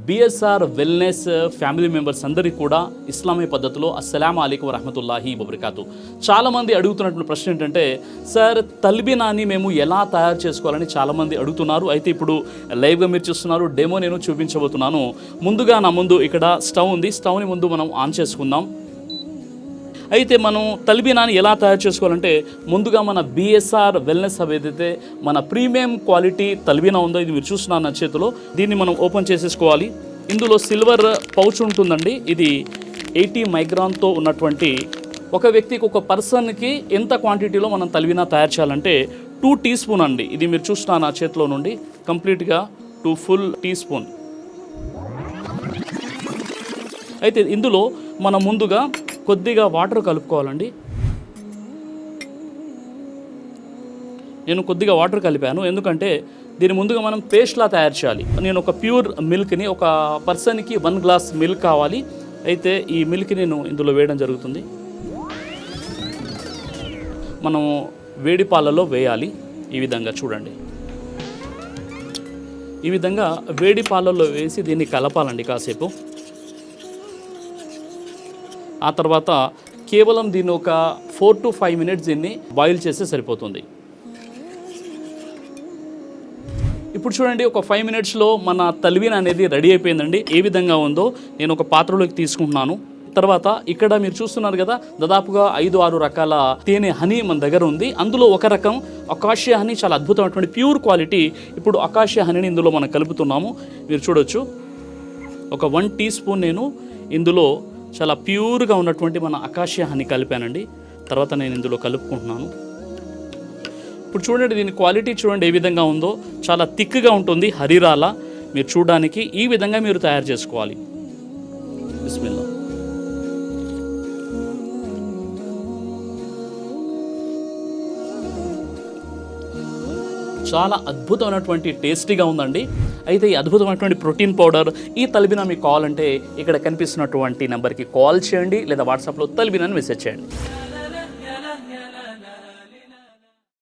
BSR wellness family members అందరికీ కూడా ఇస్లామీ పద్ధతిలో అస్సలాము అలైకుం వరహమతుల్లాహి వబరకాతు. చాలామంది అడుగుతున్నటువంటి ప్రశ్న ఏంటంటే, సార్ తల్బినాని మేము ఎలా తయారు చేసుకోవాలని చాలామంది అడుగుతున్నారు. అయితే ఇప్పుడు లైవ్గా మీరు చూస్తున్నారు, డెమో నేను చూపించబోతున్నాను. ముందుగా నా ముందు ఇక్కడ స్టవ్ ఉంది. స్టవ్ని ముందు మనం ఆన్ చేసుకుందాం. అయితే మనం తల్బినాని ఎలా తయారు చేసుకోవాలంటే, ముందుగా మన బిఎస్ఆర్ వెల్నెస్ హబ్ ఏదైతే మన ప్రీమియం క్వాలిటీ తల్బినా ఉందో, ఇది మీరు చూస్తున్నారు నా చేతిలో, దీన్ని మనం ఓపెన్ చేసేసుకోవాలి. ఇందులో సిల్వర్ పౌచ్ ఉంటుందండి. ఇది 80 మైక్రాన్తో ఉన్నటువంటి, ఒక వ్యక్తికి ఒక పర్సన్కి ఎంత క్వాంటిటీలో మనం తల్బినా తయారు చేయాలంటే 2 టీ స్పూన్ అండి. ఇది మీరు చూస్తున్నారు నా చేతిలో నుండి కంప్లీట్గా 2 ఫుల్ టీ స్పూన్. అయితే ఇందులో మనం ముందుగా కొద్దిగా వాటర్ కలుపుకోవాలండి. నేను కొద్దిగా వాటర్ కలిపాను, ఎందుకంటే దీని ముందుగా మనం పేస్ట్లా తయారు చేయాలి. నేను ఒక ప్యూర్ మిల్క్ని, ఒక పర్సన్కి 1 గ్లాస్ మిల్క్ కావాలి. అయితే ఈ మిల్క్ నేను ఇందులో వేయడం జరుగుతుంది. మనం వేడి పాలలో వేయాలి. ఈ విధంగా చూడండి, ఈ విధంగా వేడి పాలల్లో వేసి దీన్ని కలపాలండి కాసేపు. ఆ తర్వాత కేవలం దీన్ని ఒక 4 to 5 మినిట్స్ దీన్ని బాయిల్ చేస్తే సరిపోతుంది. ఇప్పుడు చూడండి, ఒక 5 మినిట్స్లో మన తల్బినా అనేది రెడీ అయిపోయిందండి. ఏ విధంగా ఉందో నేను ఒక పాత్రలోకి తీసుకుంటున్నాను. తర్వాత ఇక్కడ మీరు చూస్తున్నారు కదా, దాదాపుగా 5-6 రకాల తేనె హనీ మన దగ్గర ఉంది. అందులో ఒక రకం అకాషియా హనీ, చాలా అద్భుతమైనటువంటి ప్యూర్ క్వాలిటీ. ఇప్పుడు అకాషియా హనీని ఇందులో మనం కలుపుతున్నాము. మీరు చూడొచ్చు, ఒక 1 టీ స్పూన్ నేను ఇందులో చాలా ప్యూర్గా ఉన్నటువంటి మన అకాషియా హనీ కలిపానండి. తర్వాత నేను ఇందులో కలుపుకుంటున్నాను. ఇప్పుడు చూడండి, దీని క్వాలిటీ చూడండి ఏ విధంగా ఉందో. చాలా థిక్గా ఉంటుంది, హరీరాలా. మీరు చూడడానికి ఈ విధంగా మీరు తయారు చేసుకోవాలి. బిస్మిల్లా. చాలా అద్భుతమైనటువంటి టేస్టీగా ఉందండి. అయితే ఈ అద్భుతమైనటువంటి ప్రోటీన్ పౌడర్, ఈ తల్బినా మీకు కావాలంటే ఇక్కడ కనిపిస్తున్నటువంటి నెంబర్కి కాల్ చేయండి, లేదా వాట్సాప్లో తల్బినాని మెసేజ్ చేయండి.